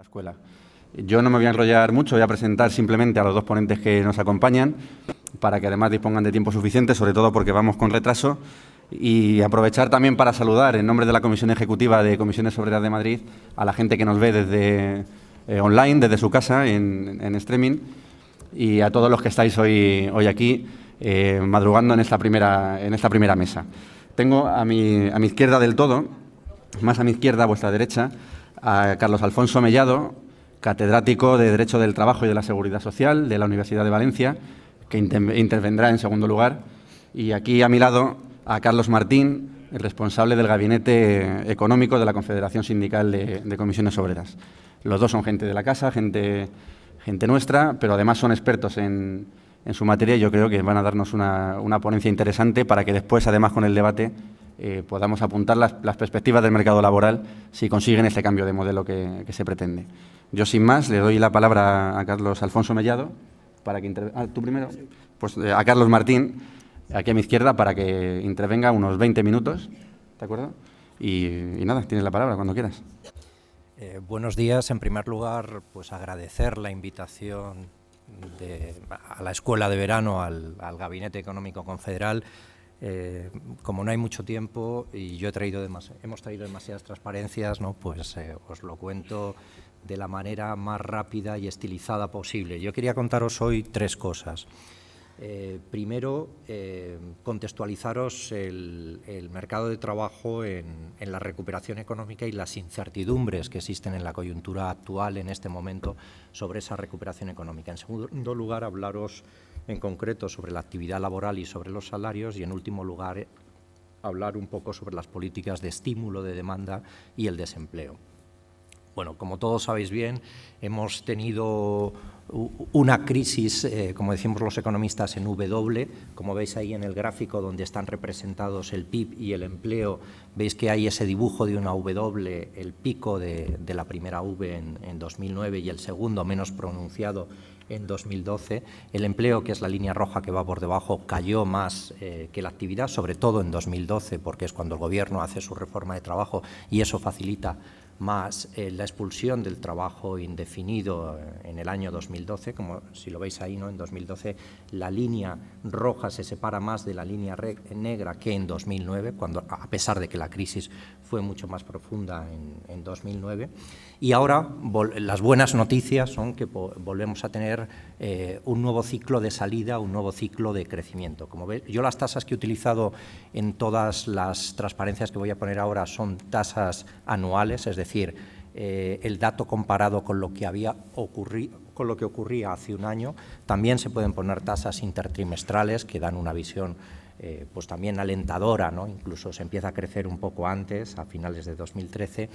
la escuela. Yo no me voy a enrollar mucho, voy a presentar simplemente a los dos ponentes que nos acompañan para que además dispongan de tiempo suficiente, sobre todo porque vamos con retraso, y aprovechar también para saludar en nombre de la Comisión Ejecutiva de Comisiones Obreras de Madrid a la gente que nos ve desde online, desde su casa, en streaming, y a todos los que estáis hoy aquí madrugando en esta primera mesa. Tengo a mi izquierda del todo, más a mi izquierda, a vuestra derecha, a Carlos Alfonso Mellado, catedrático de Derecho del Trabajo y de la Seguridad Social de la Universidad de Valencia, que intervendrá en segundo lugar. Y aquí a mi lado a Carlos Martín, el responsable del Gabinete Económico de la Confederación Sindical de Comisiones Obreras. Los dos son gente de la casa, gente nuestra, pero además son expertos en su materia y yo creo que van a darnos una ponencia interesante para que después, además con el debate, podamos apuntar las perspectivas del mercado laboral si consiguen este cambio de modelo que se pretende. Yo, sin más, le doy la palabra a Carlos Alfonso Mellado para que intervenga. ¿Tú primero? Pues a Carlos Martín, aquí a mi izquierda, para que intervenga unos 20 minutos, ¿de acuerdo? Y nada, tienes la palabra cuando quieras. Buenos días. En primer lugar, pues agradecer la invitación a la Escuela de Verano, al Gabinete Económico Confederal. Como no hay mucho tiempo y hemos traído demasiadas transparencias, ¿no? Pues os lo cuento de la manera más rápida y estilizada posible. Yo quería contaros hoy tres cosas. Primero, contextualizaros el mercado de trabajo en la recuperación económica y las incertidumbres que existen en la coyuntura actual en este momento sobre esa recuperación económica. En segundo lugar, hablaros en concreto sobre la actividad laboral y sobre los salarios y, en último lugar, hablar un poco sobre las políticas de estímulo de demanda y el desempleo. Bueno, como todos sabéis bien, hemos tenido una crisis, como decimos los economistas, en W. Como veis ahí en el gráfico donde están representados el PIB y el empleo, veis que hay ese dibujo de una W, el pico de la primera V en 2009 y el segundo, menos pronunciado, en 2012. El empleo, que es la línea roja que va por debajo, cayó más que la actividad, sobre todo en 2012, porque es cuando el Gobierno hace su reforma de trabajo y eso facilita más la expulsión del trabajo indefinido en el año 2012, como si lo veis ahí, ¿no? En 2012 la línea roja se separa más de la línea negra que en 2009, cuando, a pesar de que la crisis fue mucho más profunda en 2009. Y ahora las buenas noticias son que volvemos a tener un nuevo ciclo de salida, un nuevo ciclo de crecimiento. Como veis, yo las tasas que he utilizado en todas las transparencias que voy a poner ahora son tasas anuales, es decir, el dato comparado con lo que ocurría hace un año. También se pueden poner tasas intertrimestrales que dan una visión pues también alentadora, ¿no? Incluso se empieza a crecer un poco antes, a finales de 2013.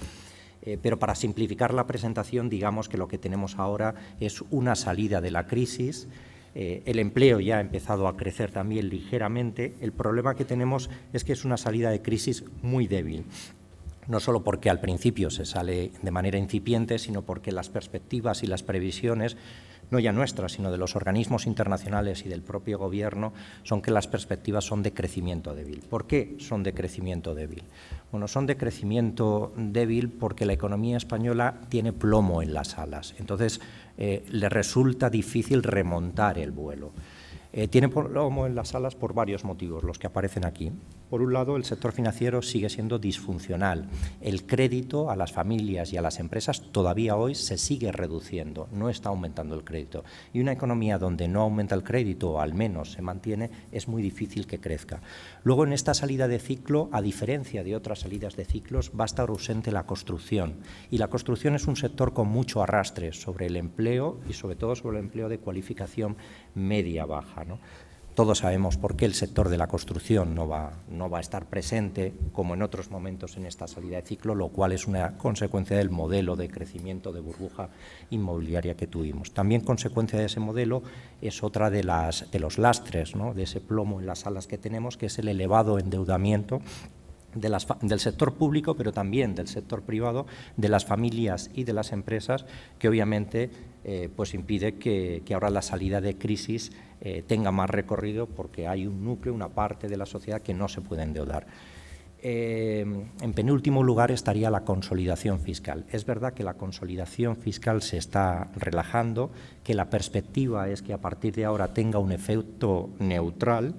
Pero para simplificar la presentación, digamos que lo que tenemos ahora es una salida de la crisis. El empleo ya ha empezado a crecer también ligeramente. El problema que tenemos es que es una salida de crisis muy débil. No solo porque al principio se sale de manera incipiente, sino porque las perspectivas y las previsiones, no ya nuestras, sino de los organismos internacionales y del propio Gobierno, son que las perspectivas son de crecimiento débil. ¿Por qué son de crecimiento débil? Bueno, son de crecimiento débil porque la economía española tiene plomo en las alas, entonces le resulta difícil remontar el vuelo. Tiene plomo en las alas por varios motivos, los que aparecen aquí. Por un lado, el sector financiero sigue siendo disfuncional. El crédito a las familias y a las empresas todavía hoy se sigue reduciendo, no está aumentando el crédito. Y una economía donde no aumenta el crédito, o al menos se mantiene, es muy difícil que crezca. Luego, en esta salida de ciclo, a diferencia de otras salidas de ciclos, va a estar ausente la construcción. Y la construcción es un sector con mucho arrastre sobre el empleo y sobre todo sobre el empleo de cualificación media-baja, ¿no? Todos sabemos por qué el sector de la construcción no va a estar presente, como en otros momentos en esta salida de ciclo, lo cual es una consecuencia del modelo de crecimiento de burbuja inmobiliaria que tuvimos. También consecuencia de ese modelo es otra de los lastres, ¿no? De ese plomo en las alas que tenemos, que es el elevado endeudamiento del sector público, pero también del sector privado, de las familias y de las empresas, que obviamente pues impide que ahora la salida de crisis tenga más recorrido, porque hay un núcleo, una parte de la sociedad que no se puede endeudar. En penúltimo lugar estaría la consolidación fiscal. Es verdad que la consolidación fiscal se está relajando, que la perspectiva es que a partir de ahora tenga un efecto neutral,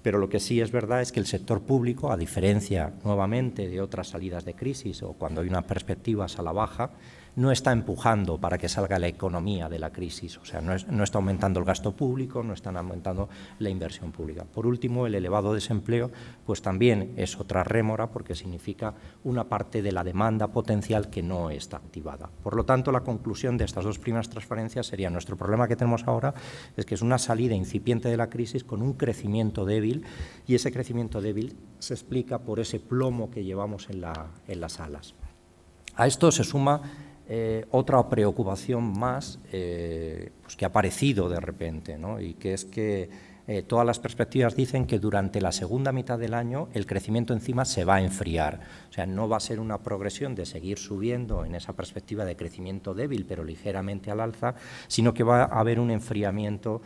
pero lo que sí es verdad es que el sector público, a diferencia nuevamente de otras salidas de crisis o cuando hay una perspectiva a la baja, no está empujando para que salga la economía de la crisis, o sea, no está aumentando el gasto público, no están aumentando la inversión pública. Por último, el elevado desempleo, pues también es otra rémora porque significa una parte de la demanda potencial que no está activada. Por lo tanto, la conclusión de estas dos primeras transparencias sería: nuestro problema que tenemos ahora es que es una salida incipiente de la crisis con un crecimiento débil, y ese crecimiento débil se explica por ese plomo que llevamos en las alas. A esto se suma otra preocupación más pues que ha aparecido de repente, ¿no? Y que es que todas las perspectivas dicen que durante la segunda mitad del año el crecimiento encima se va a enfriar. O sea, no va a ser una progresión de seguir subiendo en esa perspectiva de crecimiento débil, pero ligeramente al alza, sino que va a haber un enfriamiento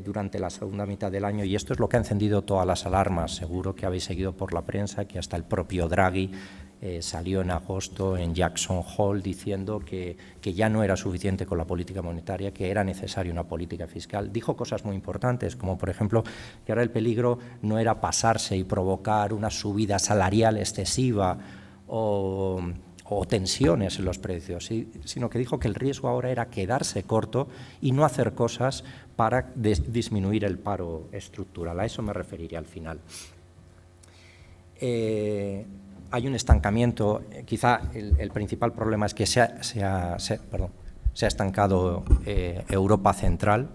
durante la segunda mitad del año, y esto es lo que ha encendido todas las alarmas. Seguro que habéis seguido por la prensa que hasta el propio Draghi salió en agosto en Jackson Hole diciendo que ya no era suficiente con la política monetaria, que era necesaria una política fiscal. Dijo cosas muy importantes, como por ejemplo que ahora el peligro no era pasarse y provocar una subida salarial excesiva o tensiones en los precios, sino que dijo que el riesgo ahora era quedarse corto y no hacer cosas para disminuir el paro estructural. A eso me referiría al final. Hay un estancamiento, quizá el principal problema es que se ha estancado Europa Central.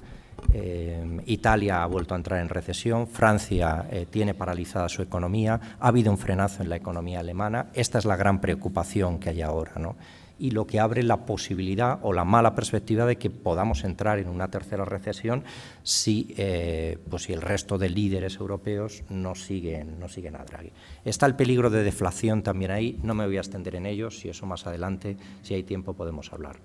Italia ha vuelto a entrar en recesión, Francia tiene paralizada su economía, ha habido un frenazo en la economía alemana. Esta es la gran preocupación que hay ahora, ¿no? Y lo que abre la posibilidad o la mala perspectiva de que podamos entrar en una tercera recesión si el resto de líderes europeos no siguen a Draghi. Está el peligro de deflación también ahí, no me voy a extender en ello, si eso más adelante, si hay tiempo, podemos hablar.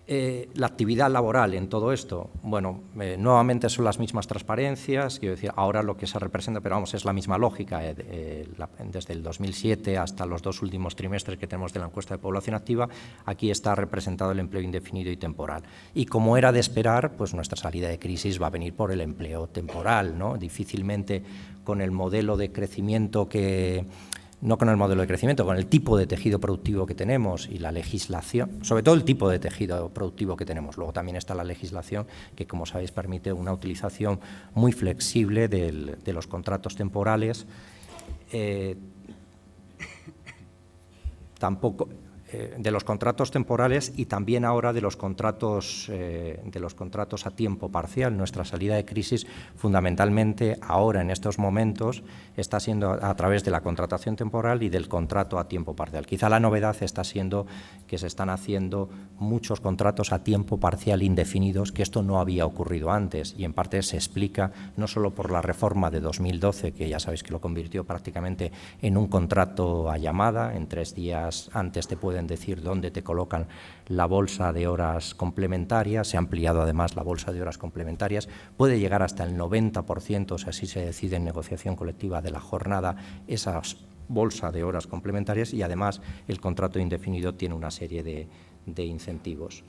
La actividad laboral en todo esto, bueno, nuevamente son las mismas transparencias, quiero decir, ahora lo que se representa, pero vamos, es la misma lógica, desde el 2007 hasta los dos últimos trimestres que tenemos de la encuesta de población activa, aquí está representado el empleo indefinido y temporal. Y como era de esperar, pues nuestra salida de crisis va a venir por el empleo temporal, ¿no? Difícilmente con el modelo de crecimiento no con el modelo de crecimiento, con el tipo de tejido productivo que tenemos y la legislación, sobre todo el tipo de tejido productivo que tenemos. Luego también está la legislación que, como sabéis, permite una utilización muy flexible de los contratos temporales. De los contratos temporales y también ahora de los contratos a tiempo parcial. Nuestra salida de crisis fundamentalmente ahora en estos momentos está siendo a través de la contratación temporal y del contrato a tiempo parcial. Quizá la novedad está siendo que se están haciendo muchos contratos a tiempo parcial indefinidos, que esto no había ocurrido antes, y en parte se explica no solo por la reforma de 2012, que ya sabéis que lo convirtió prácticamente en un contrato a llamada. En 3 días antes te pueden decir dónde te colocan la bolsa de horas complementarias. Se ha ampliado además la bolsa de horas complementarias, puede llegar hasta el 90%, si así se decide en negociación colectiva de la jornada, esa bolsa de horas complementarias, y además el contrato indefinido tiene una serie de incentivos.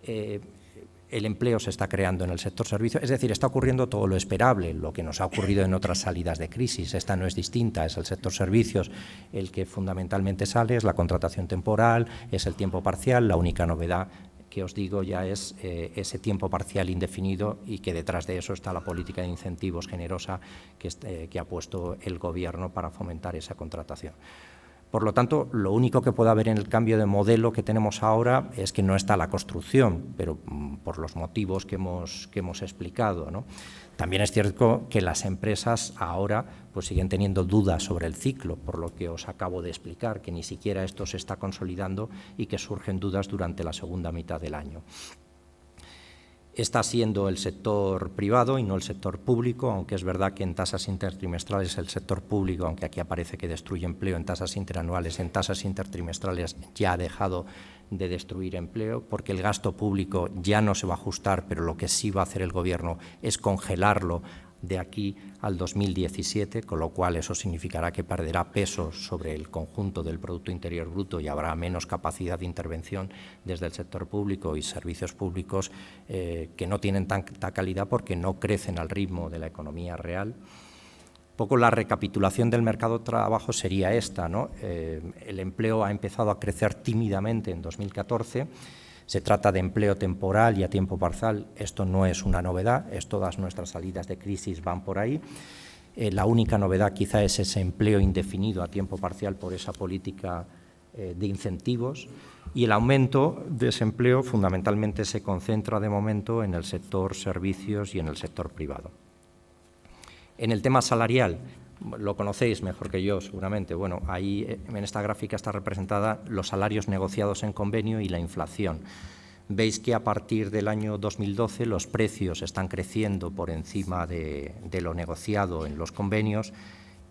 El empleo se está creando en el sector servicios, es decir, está ocurriendo todo lo esperable, lo que nos ha ocurrido en otras salidas de crisis. Esta no es distinta, es el sector servicios el que fundamentalmente sale, es la contratación temporal, es el tiempo parcial. La única novedad que os digo ya es ese tiempo parcial indefinido, y que detrás de eso está la política de incentivos generosa que ha puesto el Gobierno para fomentar esa contratación. Por lo tanto, lo único que puede haber en el cambio de modelo que tenemos ahora es que no está la construcción, pero por los motivos que hemos explicado, ¿no? También es cierto que las empresas ahora pues siguen teniendo dudas sobre el ciclo, por lo que os acabo de explicar, que ni siquiera esto se está consolidando y que surgen dudas durante la segunda mitad del año. Está siendo el sector privado y no el sector público, aunque es verdad que en tasas intertrimestrales el sector público, aunque aquí aparece que destruye empleo en tasas interanuales, en tasas intertrimestrales ya ha dejado de destruir empleo, porque el gasto público ya no se va a ajustar, pero lo que sí va a hacer el Gobierno es congelarlo de aquí al 2017, con lo cual eso significará que perderá peso sobre el conjunto del Producto Interior Bruto y habrá menos capacidad de intervención desde el sector público y servicios públicos que no tienen tanta calidad porque no crecen al ritmo de la economía real. Un poco la recapitulación del mercado de trabajo sería esta, ¿no? El empleo ha empezado a crecer tímidamente en 2014. Se trata de empleo temporal y a tiempo parcial. Esto no es una novedad, todas nuestras salidas de crisis van por ahí. La única novedad quizá es ese empleo indefinido a tiempo parcial por esa política de incentivos, y el aumento de ese empleo fundamentalmente se concentra de momento en el sector servicios y en el sector privado. En el tema salarial, lo conocéis mejor que yo seguramente, bueno, ahí en esta gráfica está representada los salarios negociados en convenio y la inflación. Veis que a partir del año 2012 los precios están creciendo por encima de lo negociado en los convenios,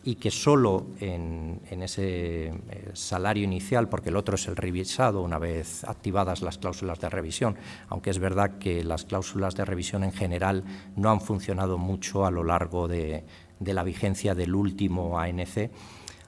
y que solo en ese salario inicial, porque el otro es el revisado una vez activadas las cláusulas de revisión, aunque es verdad que las cláusulas de revisión en general no han funcionado mucho a lo largo de la vigencia del último ANC,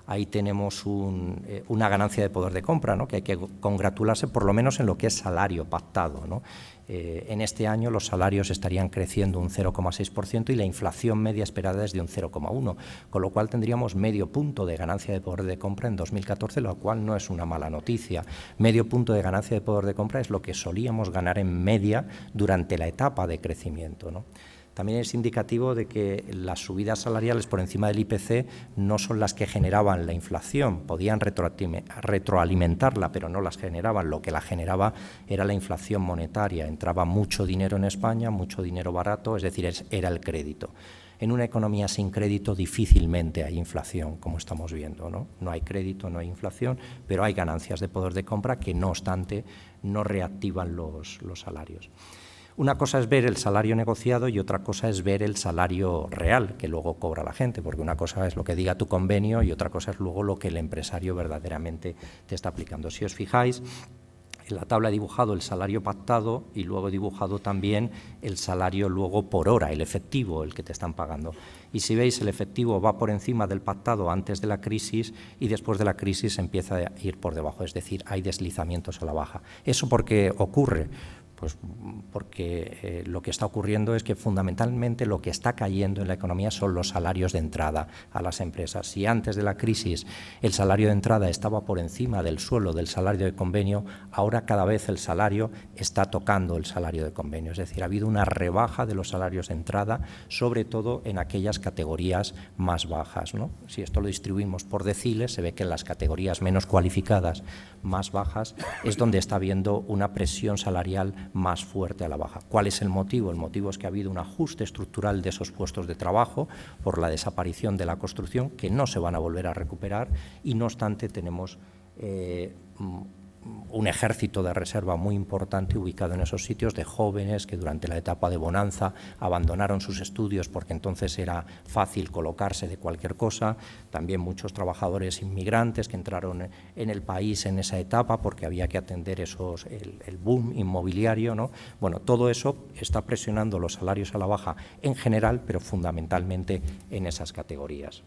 ahí tenemos una ganancia de poder de compra, ¿no? Que hay que congratularse por lo menos en lo que es salario pactado, ¿no? En este año los salarios estarían creciendo un 0,6% y la inflación media esperada es de un 0,1%, con lo cual tendríamos medio punto de ganancia de poder de compra en 2014, lo cual no es una mala noticia. Medio punto de ganancia de poder de compra es lo que solíamos ganar en media durante la etapa de crecimiento, ¿no? También es indicativo de que las subidas salariales por encima del IPC no son las que generaban la inflación, podían retroalimentarla, pero no las generaban. Lo que la generaba era la inflación monetaria. Entraba mucho dinero en España, mucho dinero barato, es decir, era el crédito. En una economía sin crédito difícilmente hay inflación, como estamos viendo, ¿no? No hay crédito, no hay inflación, pero hay ganancias de poder de compra que, no obstante, no reactivan los salarios. Una cosa es ver el salario negociado y otra cosa es ver el salario real que luego cobra la gente, porque una cosa es lo que diga tu convenio y otra cosa es luego lo que el empresario verdaderamente te está aplicando. Si os fijáis, en la tabla he dibujado el salario pactado y luego he dibujado también el salario luego por hora, el efectivo, el que te están pagando. Y si veis, el efectivo va por encima del pactado antes de la crisis y después de la crisis empieza a ir por debajo, es decir, hay deslizamientos a la baja. ¿Eso por qué ocurre? Pues porque lo que está ocurriendo es que fundamentalmente lo que está cayendo en la economía son los salarios de entrada a las empresas. Si antes de la crisis el salario de entrada estaba por encima del suelo del salario de convenio, ahora cada vez el salario está tocando el salario de convenio. Es decir, ha habido una rebaja de los salarios de entrada, sobre todo en aquellas categorías más bajas, ¿no? Si esto lo distribuimos por deciles, se ve que en las categorías menos cualificadas, más bajas, es donde está habiendo una presión salarial más fuerte a la baja. ¿Cuál es el motivo? El motivo es que ha habido un ajuste estructural de esos puestos de trabajo por la desaparición de la construcción, que no se van a volver a recuperar, y no obstante tenemos un ejército de reserva muy importante ubicado en esos sitios de jóvenes que durante la etapa de bonanza abandonaron sus estudios porque entonces era fácil colocarse de cualquier cosa. También muchos trabajadores inmigrantes que entraron en el país en esa etapa porque había que atender el boom inmobiliario, ¿no? Bueno, todo eso está presionando los salarios a la baja en general, pero fundamentalmente en esas categorías.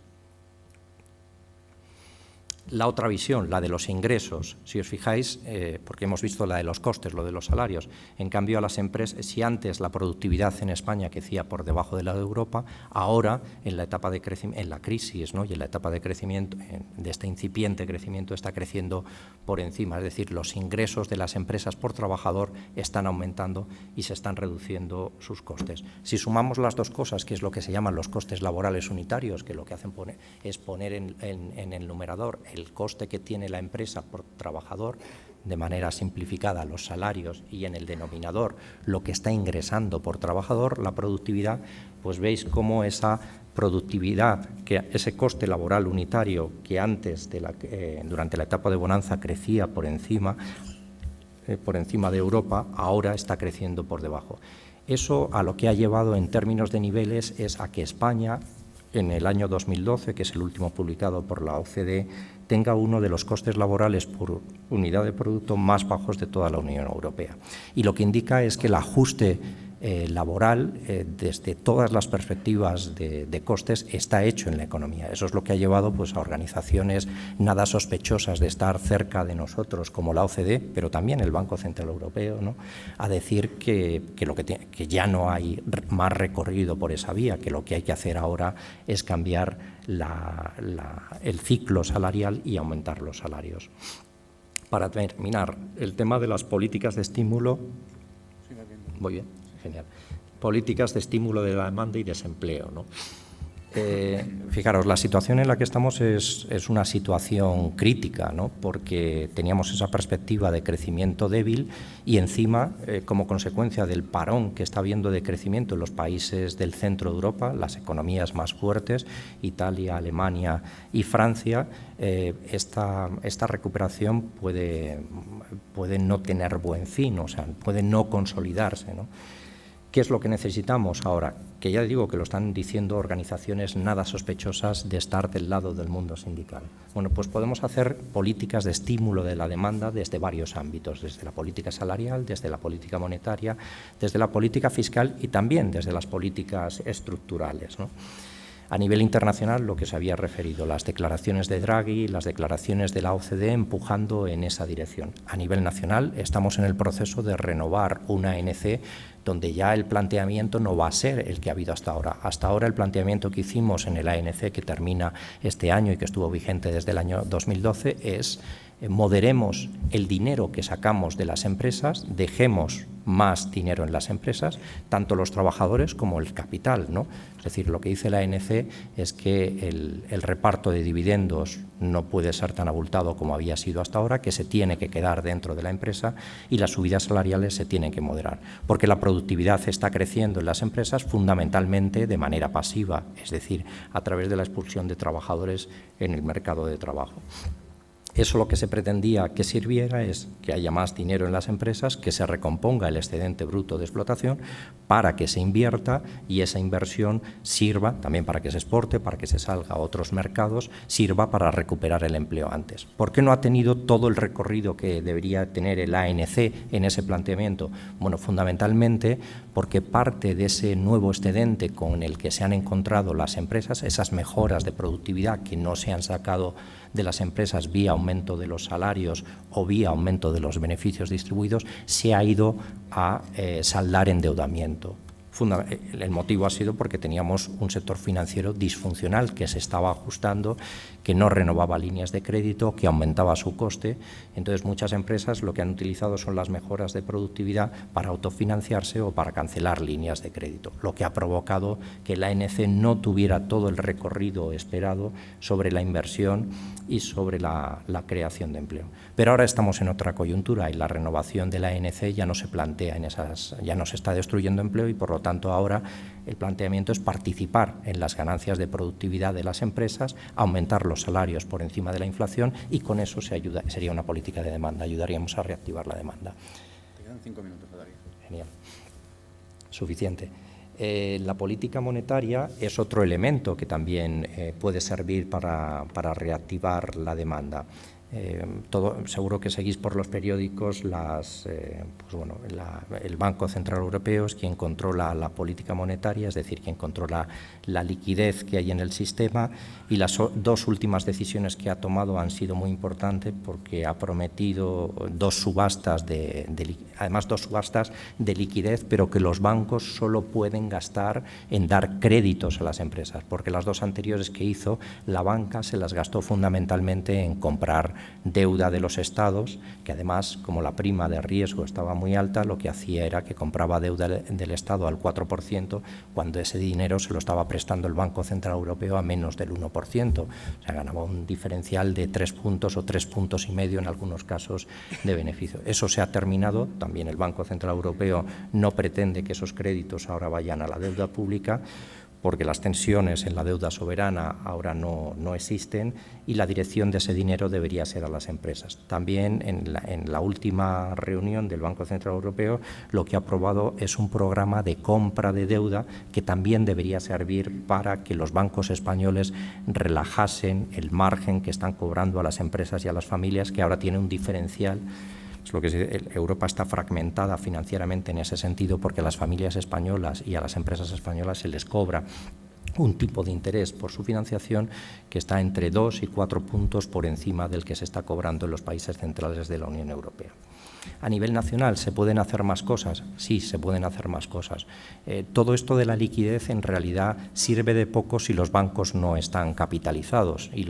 La otra visión, la de los ingresos, si os fijáis, porque hemos visto la de los costes, lo de los salarios, en cambio a las empresas, si antes la productividad en España crecía por debajo de la de Europa, ahora en la etapa de crecimiento, en la crisis, ¿no? Y en la etapa de crecimiento, de este incipiente crecimiento, está creciendo por encima, es decir, los ingresos de las empresas por trabajador están aumentando y se están reduciendo sus costes. Si sumamos las dos cosas, que es lo que se llaman los costes laborales unitarios, que lo que hacen es poner en el numerador el coste que tiene la empresa por trabajador, de manera simplificada los salarios, y en el denominador lo que está ingresando por trabajador, la productividad, pues veis cómo esa productividad, ese coste laboral unitario que antes durante la etapa de bonanza crecía por encima de Europa, ahora está creciendo por debajo. Eso a lo que ha llevado en términos de niveles es a que España, en el año 2012, que es el último publicado por la OCDE, tenga uno de los costes laborales por unidad de producto más bajos de toda la Unión Europea. Y lo que indica es que el ajuste laboral, desde todas las perspectivas de costes, está hecho en la economía. Eso es lo que ha llevado pues, a organizaciones nada sospechosas de estar cerca de nosotros, como la OCDE, pero también el Banco Central Europeo, ¿no?, a decir que ya no hay más recorrido por esa vía, que lo que hay que hacer ahora es cambiar el ciclo salarial y aumentar los salarios. Para terminar, el tema de las políticas de estímulo. Muy bien, genial. Políticas de estímulo de la demanda y desempleo, ¿no? Fijaros, la situación en la que estamos es una situación crítica, ¿no?, porque teníamos esa perspectiva de crecimiento débil y encima, como consecuencia del parón que está habiendo de crecimiento en los países del centro de Europa, las economías más fuertes, Italia, Alemania y Francia, esta recuperación puede no tener buen fin, o sea, puede no consolidarse, ¿no? ¿Qué es lo que necesitamos ahora? Que ya digo que lo están diciendo organizaciones nada sospechosas de estar del lado del mundo sindical. Bueno, pues podemos hacer políticas de estímulo de la demanda desde varios ámbitos, desde la política salarial, desde la política monetaria, desde la política fiscal y también desde las políticas estructurales, ¿no? A nivel internacional, lo que se había referido, las declaraciones de Draghi, las declaraciones de la OCDE empujando en esa dirección. A nivel nacional, estamos en el proceso de renovar una ANC donde ya el planteamiento no va a ser el que ha habido hasta ahora. Hasta ahora el planteamiento que hicimos en el ANC, que termina este año y que estuvo vigente desde el año 2012, es moderemos el dinero que sacamos de las empresas, dejemos más dinero en las empresas, tanto los trabajadores como el capital, ¿no? Es decir, lo que dice la ANC es que el reparto de dividendos no puede ser tan abultado como había sido hasta ahora, que se tiene que quedar dentro de la empresa y las subidas salariales se tienen que moderar, porque la productividad está creciendo en las empresas fundamentalmente de manera pasiva, es decir, a través de la expulsión de trabajadores en el mercado de trabajo. Eso lo que se pretendía que sirviera es que haya más dinero en las empresas, que se recomponga el excedente bruto de explotación para que se invierta y esa inversión sirva también para que se exporte, para que se salga a otros mercados, sirva para recuperar el empleo antes. ¿Por qué no ha tenido todo el recorrido que debería tener el ANC en ese planteamiento? Bueno, fundamentalmente porque parte de ese nuevo excedente con el que se han encontrado las empresas, esas mejoras de productividad que no se han sacado de las empresas vía aumento de los salarios o vía aumento de los beneficios distribuidos, se ha ido a saldar endeudamiento. El motivo ha sido porque teníamos un sector financiero disfuncional que se estaba ajustando, que no renovaba líneas de crédito, que aumentaba su coste. Entonces, muchas empresas lo que han utilizado son las mejoras de productividad para autofinanciarse o para cancelar líneas de crédito, lo que ha provocado que la ANC no tuviera todo el recorrido esperado sobre la inversión y sobre la creación de empleo. Pero ahora estamos en otra coyuntura y la renovación de la ANC ya no se plantea ya no se está destruyendo empleo y por lo tanto ahora el planteamiento es participar en las ganancias de productividad de las empresas, aumentar los salarios por encima de la inflación y con eso sería una política de demanda, ayudaríamos a reactivar la demanda. Te quedan 5 minutos, Darío. Genial. Suficiente. La política monetaria es otro elemento que también puede servir para reactivar la demanda. Seguro que seguís por los periódicos el Banco Central Europeo es quien controla la política monetaria, es decir, quien controla la liquidez que hay en el sistema y las dos últimas decisiones que ha tomado han sido muy importantes porque ha prometido dos subastas de liquidez, pero que los bancos solo pueden gastar en dar créditos a las empresas, porque las dos anteriores que hizo, la banca se las gastó fundamentalmente en comprar deuda de los estados, que además, como la prima de riesgo estaba muy alta, lo que hacía era que compraba deuda del Estado al 4%, cuando ese dinero se lo estaba prestando el Banco Central Europeo a menos del 1%. O sea, ganaba un diferencial de 3 puntos o 3,5 puntos en algunos casos de beneficio. Eso se ha terminado. También el Banco Central Europeo no pretende que esos créditos ahora vayan a la deuda pública, porque las tensiones en la deuda soberana ahora no existen y la dirección de ese dinero debería ser a las empresas. También en la última reunión del Banco Central Europeo lo que ha aprobado es un programa de compra de deuda que también debería servir para que los bancos españoles relajasen el margen que están cobrando a las empresas y a las familias, que ahora tiene un diferencial Es lo que Europa está fragmentada financieramente en ese sentido porque a las familias españolas y a las empresas españolas se les cobra un tipo de interés por su financiación que está entre 2 y 4 puntos por encima del que se está cobrando en los países centrales de la Unión Europea. A nivel nacional, ¿se pueden hacer más cosas? Sí, se pueden hacer más cosas. Todo esto de la liquidez en realidad sirve de poco si los bancos no están capitalizados. Y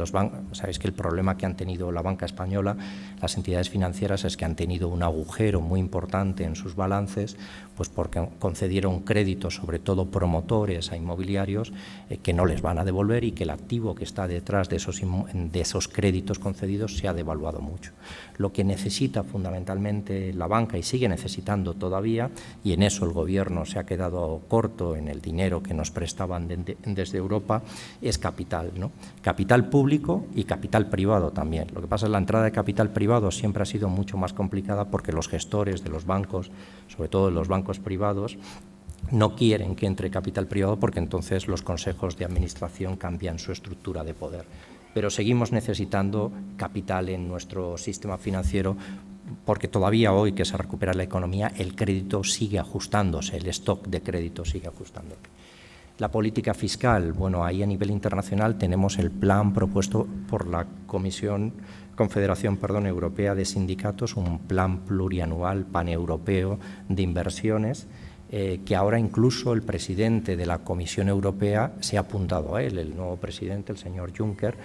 sabéis que el problema que han tenido la banca española, las entidades financieras, es que han tenido un agujero muy importante en sus balances, pues porque concedieron créditos, sobre todo promotores a inmobiliarios, que no les van a devolver y que el activo que está detrás de esos créditos concedidos se ha devaluado mucho. Lo que necesita fundamentalmente la banca, y sigue necesitando todavía, y en eso el Gobierno se ha quedado corto en el dinero que nos prestaban desde Europa, es capital, ¿no? Capital público y capital privado también. Lo que pasa es que la entrada de capital privado siempre ha sido mucho más complicada porque los gestores de los bancos, sobre todo de los bancos privados, no quieren que entre capital privado porque entonces los consejos de administración cambian su estructura de poder. Pero seguimos necesitando capital en nuestro sistema financiero porque todavía hoy que se recupera la economía, el crédito sigue ajustándose, el stock de crédito sigue ajustándose. La política fiscal, bueno, ahí a nivel internacional tenemos el plan propuesto por la Confederación Europea de Sindicatos, un plan plurianual paneuropeo de inversiones, que ahora incluso el presidente de la Comisión Europea se ha apuntado a él, el nuevo presidente, el señor Juncker,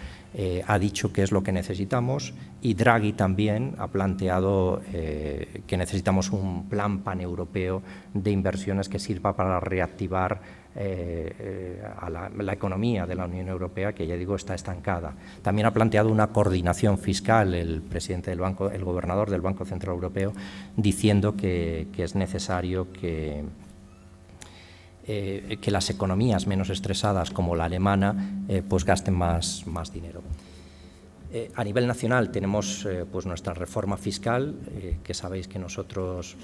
ha dicho que es lo que necesitamos, y Draghi también ha planteado que necesitamos un plan paneuropeo de inversiones que sirva para reactivar a la economía de la Unión Europea, que ya digo está estancada. También ha planteado una coordinación fiscal el presidente del banco, el gobernador del Banco Central Europeo, diciendo que es necesario que las economías menos estresadas como la alemana pues gasten más dinero. A nivel nacional tenemos pues nuestra reforma fiscal, que sabéis que nosotros,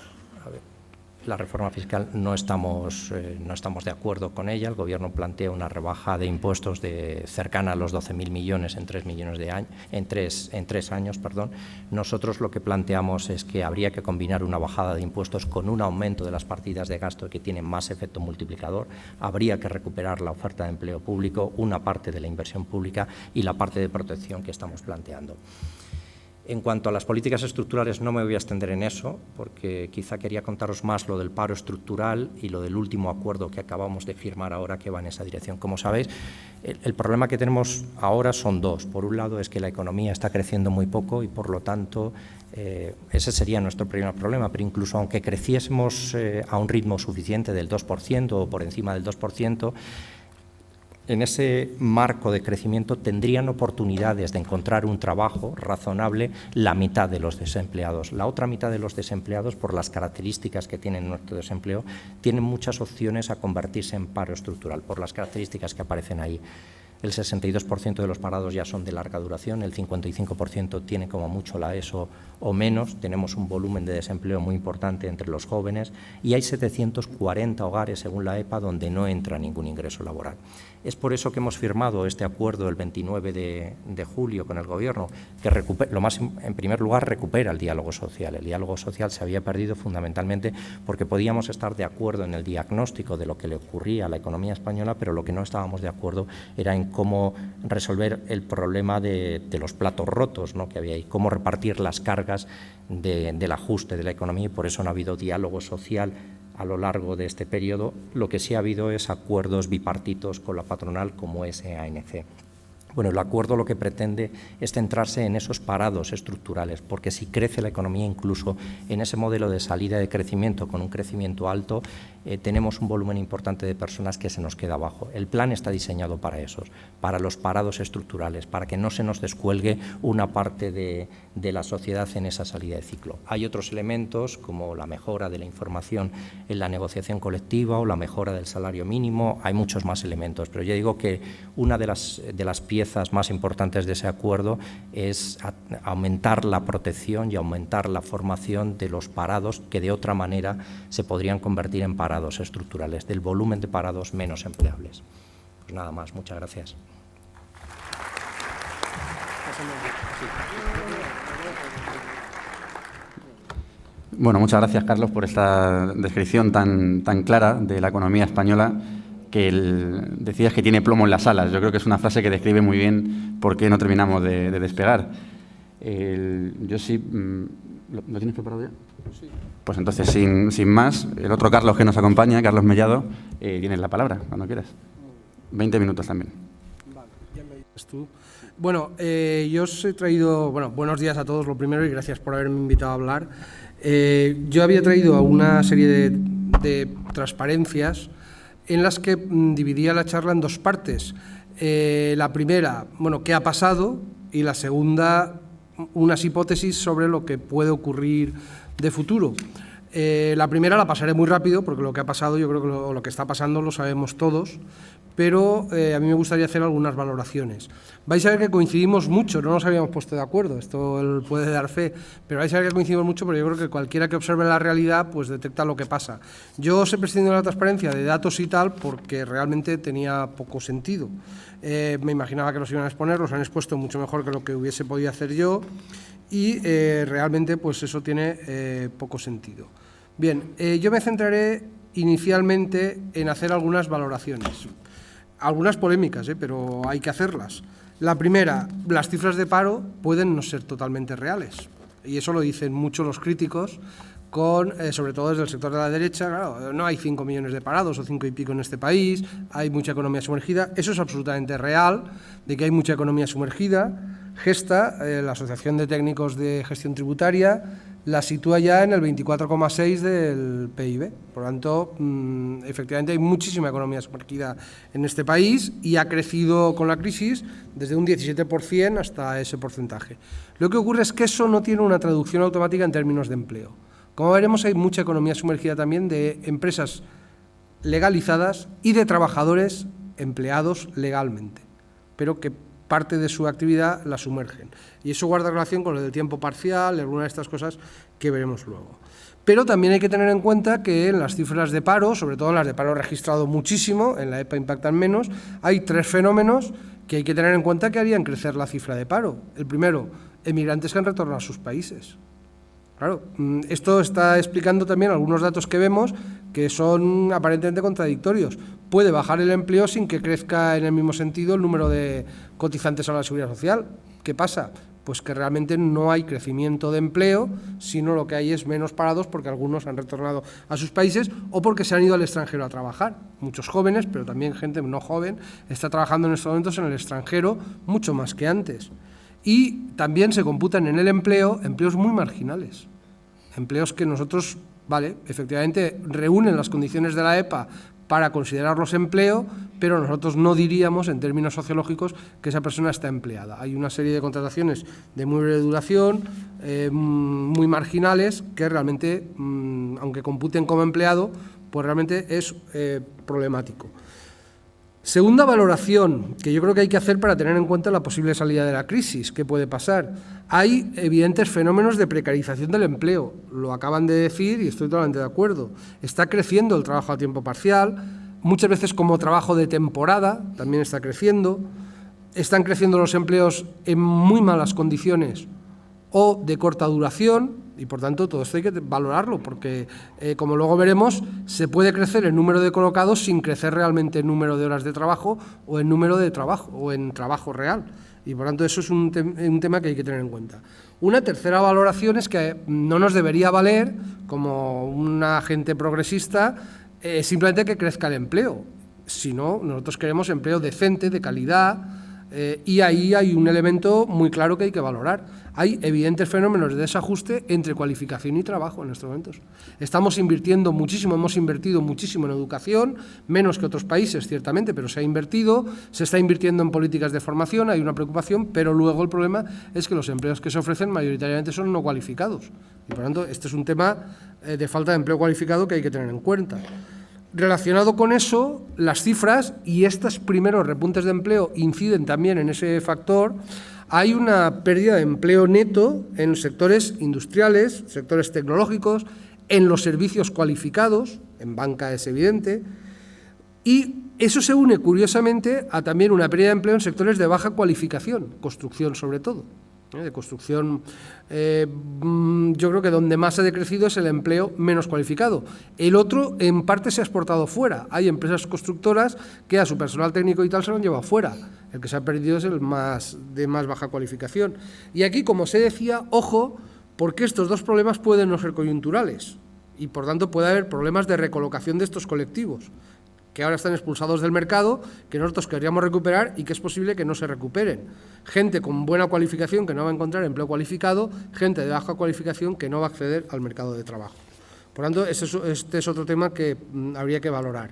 la reforma fiscal no estamos de acuerdo con ella. El Gobierno plantea una rebaja de impuestos cercana a los 12.000 millones en 3 años. Nosotros lo que planteamos es que habría que combinar una bajada de impuestos con un aumento de las partidas de gasto que tienen más efecto multiplicador. Habría que recuperar la oferta de empleo público, una parte de la inversión pública y la parte de protección que estamos planteando. En cuanto a las políticas estructurales, no me voy a extender en eso, porque quizá quería contaros más lo del paro estructural y lo del último acuerdo que acabamos de firmar ahora, que va en esa dirección. Como sabéis, el problema que tenemos ahora son dos. Por un lado es que la economía está creciendo muy poco y, por lo tanto, ese sería nuestro primer problema, pero incluso aunque creciésemos a un ritmo suficiente del 2% o por encima del 2%, en ese marco de crecimiento tendrían oportunidades de encontrar un trabajo razonable la mitad de los desempleados. La otra mitad de los desempleados, por las características que tienen nuestro desempleo, tienen muchas opciones a convertirse en paro estructural, por las características que aparecen ahí. El 62% de los parados ya son de larga duración, el 55% tiene como mucho la ESO o menos, tenemos un volumen de desempleo muy importante entre los jóvenes y hay 740 hogares, según la EPA, donde no entra ningún ingreso laboral. Es por eso que hemos firmado este acuerdo el 29 de julio con el Gobierno, que en primer lugar recupera el diálogo social. El diálogo social se había perdido fundamentalmente porque podíamos estar de acuerdo en el diagnóstico de lo que le ocurría a la economía española, pero lo que no estábamos de acuerdo era en cómo resolver el problema de los platos rotos, ¿no?, que había ahí, cómo repartir las cargas del ajuste de la economía, y por eso no ha habido diálogo social a lo largo de este periodo. Lo que sí ha habido es acuerdos bipartitos con la patronal, como es ANC. Bueno, el acuerdo lo que pretende es centrarse en esos parados estructurales, porque si crece la economía, incluso en ese modelo de salida de crecimiento, con un crecimiento alto, tenemos un volumen importante de personas que se nos queda abajo. El plan está diseñado para esos, para los parados estructurales, para que no se nos descuelgue una parte de la sociedad en esa salida de ciclo. Hay otros elementos, como la mejora de la información en la negociación colectiva o la mejora del salario mínimo. Hay muchos más elementos, pero yo digo que una de las piezas más importantes de ese acuerdo es aumentar la protección y aumentar la formación de los parados, que de otra manera se podrían convertir en parados estructurales, del volumen de parados menos empleables. Pues nada más, muchas gracias. Bueno, muchas gracias, Carlos, por esta descripción tan clara de la economía española, que decías que tiene plomo en las alas. Yo creo que es una frase que describe muy bien por qué no terminamos de despegar. Yo sí... ¿Lo tienes preparado ya? Sí. Pues entonces, sin más, el otro Carlos que nos acompaña, Carlos Mellado, tienes la palabra, cuando quieras. 20 minutos también. Vale, ya me dices tú. Bueno, yo os he traído... Bueno, buenos días a todos, lo primero, y gracias por haberme invitado a hablar. Yo había traído una serie de transparencias en las que dividía la charla en dos partes. La primera, bueno, qué ha pasado, y la segunda, unas hipótesis sobre lo que puede ocurrir de futuro. La primera la pasaré muy rápido, porque lo que ha pasado, yo creo que lo que está pasando lo sabemos todos, pero a mí me gustaría hacer algunas valoraciones. Vais a ver que coincidimos mucho, no nos habíamos puesto de acuerdo, esto él puede dar fe, pero vais a ver que coincidimos mucho, pero yo creo que cualquiera que observe la realidad pues detecta lo que pasa. Yo os he prescindido de la transparencia de datos y tal porque realmente tenía poco sentido. Me imaginaba que los iban a exponer, los han expuesto mucho mejor que lo que hubiese podido hacer yo, y realmente pues eso tiene poco sentido. Bien, yo me centraré inicialmente en hacer algunas valoraciones, algunas polémicas, pero hay que hacerlas. La primera, las cifras de paro pueden no ser totalmente reales, y eso lo dicen mucho los críticos, sobre todo desde el sector de la derecha. Claro, no hay 5 millones de parados o 5 y pico en este país, hay mucha economía sumergida. Eso es absolutamente real, de que hay mucha economía sumergida. Gesta, la Asociación de Técnicos de Gestión Tributaria, la sitúa ya en el 24,6 del PIB. Por lo tanto, efectivamente hay muchísima economía sumergida en este país y ha crecido con la crisis desde un 17% hasta ese porcentaje. Lo que ocurre es que eso no tiene una traducción automática en términos de empleo. Como veremos, hay mucha economía sumergida también de empresas legalizadas y de trabajadores empleados legalmente, pero que parte de su actividad la sumergen. Y eso guarda relación con lo del tiempo parcial, algunas de estas cosas que veremos luego. Pero también hay que tener en cuenta que en las cifras de paro, sobre todo en las de paro registrado muchísimo, en la EPA impactan menos, hay 3 fenómenos que hay que tener en cuenta que harían crecer la cifra de paro. El primero, emigrantes que han retornado a sus países. Claro, esto está explicando también algunos datos que vemos que son aparentemente contradictorios. Puede bajar el empleo sin que crezca en el mismo sentido el número de cotizantes a la Seguridad Social. ¿Qué pasa? Pues que realmente no hay crecimiento de empleo, sino lo que hay es menos parados porque algunos han retornado a sus países o porque se han ido al extranjero a trabajar. Muchos jóvenes, pero también gente no joven, está trabajando en estos momentos en el extranjero mucho más que antes. Y también se computan en el empleo empleos muy marginales, empleos que nosotros, vale, efectivamente reúnen las condiciones de la EPA para considerarlos empleo, pero nosotros no diríamos en términos sociológicos que esa persona está empleada. Hay una serie de contrataciones de muy breve duración, muy marginales, que realmente, aunque computen como empleado, pues realmente es problemático. Segunda valoración que yo creo que hay que hacer para tener en cuenta la posible salida de la crisis. ¿Qué puede pasar? Hay evidentes fenómenos de precarización del empleo. Lo acaban de decir y estoy totalmente de acuerdo. Está creciendo el trabajo a tiempo parcial, muchas veces como trabajo de temporada, también está creciendo. Están creciendo los empleos en muy malas condiciones o de corta duración, y por tanto todo esto hay que valorarlo, porque como luego veremos, se puede crecer el número de colocados sin crecer realmente el número de horas de trabajo o el número de trabajo o en trabajo real, y por tanto eso es un tema que hay que tener en cuenta. Una tercera valoración es que no nos debería valer como un agente progresista simplemente que crezca el empleo, sino nosotros queremos empleo decente, de calidad. Y ahí hay un elemento muy claro que hay que valorar. Hay evidentes fenómenos de desajuste entre cualificación y trabajo en estos momentos. Estamos invirtiendo muchísimo, hemos invertido muchísimo en educación, menos que otros países, ciertamente, pero se ha invertido, se está invirtiendo en políticas de formación, hay una preocupación, pero luego el problema es que los empleos que se ofrecen mayoritariamente son no cualificados. Y por lo tanto, este es un tema de falta de empleo cualificado que hay que tener en cuenta. Relacionado con eso, las cifras y estos primeros repuntes de empleo inciden también en ese factor. Hay una pérdida de empleo neto en sectores industriales, sectores tecnológicos, en los servicios cualificados, en banca es evidente, y eso se une curiosamente a también una pérdida de empleo en sectores de baja cualificación, construcción sobre todo. de construcción. Yo creo que donde más ha decrecido es el empleo menos cualificado. El otro, en parte, se ha exportado fuera. Hay empresas constructoras que a su personal técnico y tal se lo han llevado fuera. El que se ha perdido es el de más baja cualificación. Y aquí, como se decía, ojo, porque estos dos problemas pueden no ser coyunturales y, por tanto, puede haber problemas de recolocación de estos colectivos que ahora están expulsados del mercado, que nosotros querríamos recuperar y que es posible que no se recuperen. Gente con buena cualificación que no va a encontrar empleo cualificado, gente de baja cualificación que no va a acceder al mercado de trabajo. Por tanto, este es otro tema que habría que valorar.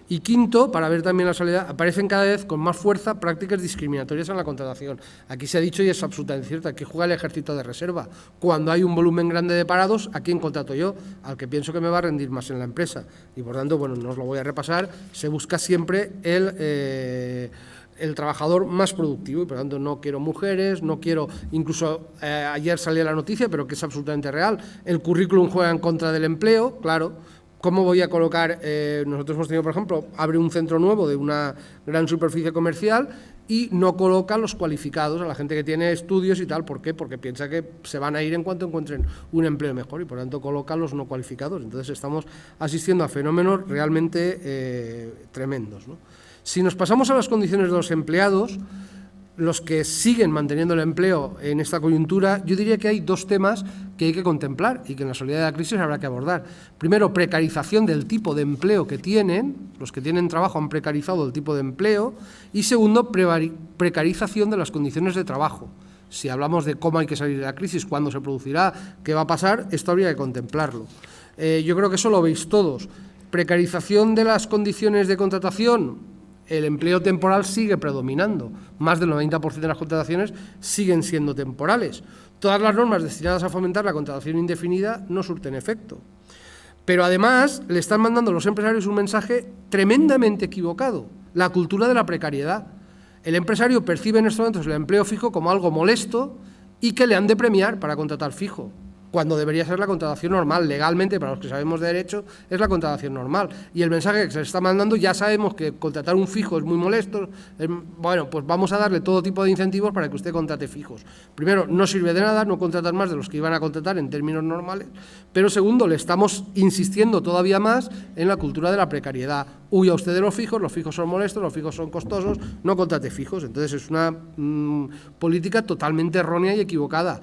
Y quinto, para ver también la salida, aparecen cada vez con más fuerza prácticas discriminatorias en la contratación. Aquí se ha dicho y es absolutamente cierto, aquí juega el ejército de reserva. Cuando hay un volumen grande de parados, ¿a quién contrato yo? Al que pienso que me va a rendir más en la empresa. Y por tanto, bueno, no os lo voy a repasar, se busca siempre el trabajador más productivo y por tanto no quiero mujeres, no quiero, incluso ayer salía la noticia, pero que es absolutamente real, el currículum juega en contra del empleo, claro. ¿Cómo voy a colocar? Nosotros hemos tenido, por ejemplo, abre un centro nuevo de una gran superficie comercial y no coloca a los cualificados, a la gente que tiene estudios y tal. ¿Por qué? Porque piensa que se van a ir en cuanto encuentren un empleo mejor y por tanto coloca a los no cualificados. Entonces estamos asistiendo a fenómenos realmente tremendos, ¿no? Si nos pasamos a las condiciones de los empleados, los que siguen manteniendo el empleo en esta coyuntura, yo diría que hay dos temas que hay que contemplar y que en la salida de la crisis habrá que abordar. Primero, precarización del tipo de empleo que tienen, los que tienen trabajo han precarizado el tipo de empleo, y segundo, precarización de las condiciones de trabajo. Si hablamos de cómo hay que salir de la crisis, cuándo se producirá, qué va a pasar, esto habría que contemplarlo. Yo creo que eso lo veis todos. Precarización de las condiciones de contratación. El empleo temporal sigue predominando, más del 90% de las contrataciones siguen siendo temporales. Todas las normas destinadas a fomentar la contratación indefinida no surten efecto. Pero además le están mandando a los empresarios un mensaje tremendamente equivocado, la cultura de la precariedad. El empresario percibe en estos momentos el empleo fijo como algo molesto y que le han de premiar para contratar fijo, cuando debería ser la contratación normal. Legalmente, para los que sabemos de derecho, es la contratación normal. Y el mensaje que se le está mandando, ya sabemos que contratar un fijo es muy molesto, bueno, pues vamos a darle todo tipo de incentivos para que usted contrate fijos. Primero, no sirve de nada, no contratar más de los que iban a contratar en términos normales, pero segundo, le estamos insistiendo todavía más en la cultura de la precariedad. Huya usted de los fijos son molestos, los fijos son costosos, no contrate fijos. Entonces es una política totalmente errónea y equivocada.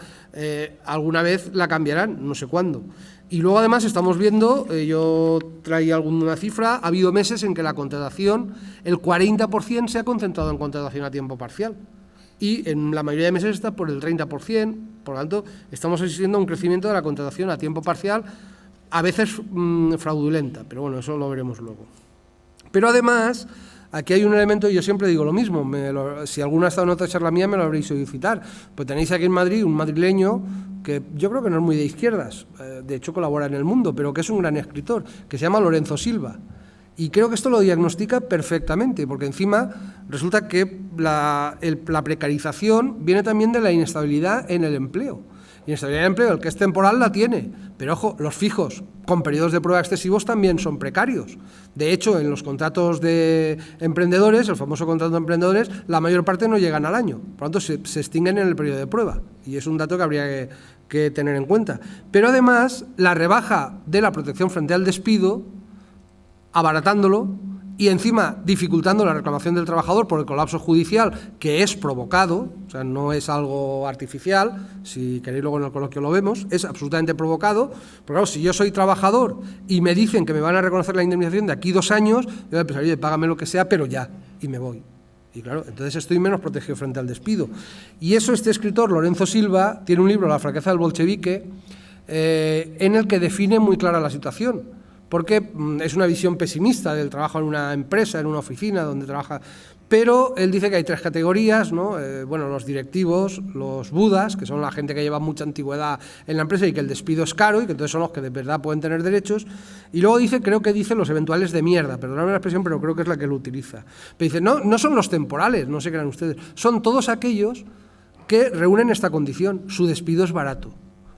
Alguna vez la cambiarán, no sé cuándo. Y luego además estamos viendo, yo traía alguna cifra, ha habido meses en que la contratación, el 40% se ha concentrado en contratación a tiempo parcial y en la mayoría de meses está por el 30%, por lo tanto estamos asistiendo a un crecimiento de la contratación a tiempo parcial, a veces fraudulenta, pero bueno, eso lo veremos luego. Pero además, aquí hay un elemento, y yo siempre digo lo mismo, si alguno ha estado en otra charla mía me lo habréis oído citar, pues tenéis aquí en Madrid un madrileño que yo creo que no es muy de izquierdas, de hecho colabora en El Mundo, pero que es un gran escritor, que se llama Lorenzo Silva. Y creo que esto lo diagnostica perfectamente, porque encima resulta que la precarización viene también de la inestabilidad en el empleo. Inestabilidad en el empleo, el que es temporal la tiene, pero ojo, los fijos con periodos de prueba excesivos también son precarios. De hecho, en los contratos de emprendedores, el famoso contrato de emprendedores, la mayor parte no llegan al año, por lo tanto se extinguen en el periodo de prueba, y es un dato que habría que tener en cuenta. Pero además, la rebaja de la protección frente al despido, abaratándolo, y encima dificultando la reclamación del trabajador por el colapso judicial, que es provocado, o sea, no es algo artificial, si queréis luego en el coloquio lo vemos, es absolutamente provocado, porque claro, si yo soy trabajador y me dicen que me van a reconocer la indemnización de aquí 2 años, yo voy a pensar, oye, págame lo que sea, pero ya, y me voy. Y claro, entonces estoy menos protegido frente al despido. Y eso este escritor, Lorenzo Silva, tiene un libro, La fraqueza del bolchevique, en el que define muy clara la situación, porque es una visión pesimista del trabajo en una empresa, en una oficina donde trabaja, pero él dice que hay 3 categorías, ¿no? Bueno, los directivos, los budas, que son la gente que lleva mucha antigüedad en la empresa y que el despido es caro y que entonces son los que de verdad pueden tener derechos, y luego dice, creo que dice los eventuales de mierda, perdóname la expresión, pero creo que es la que él utiliza. Pero dice, no son los temporales, no se crean ustedes, son todos aquellos que reúnen esta condición, su despido es barato,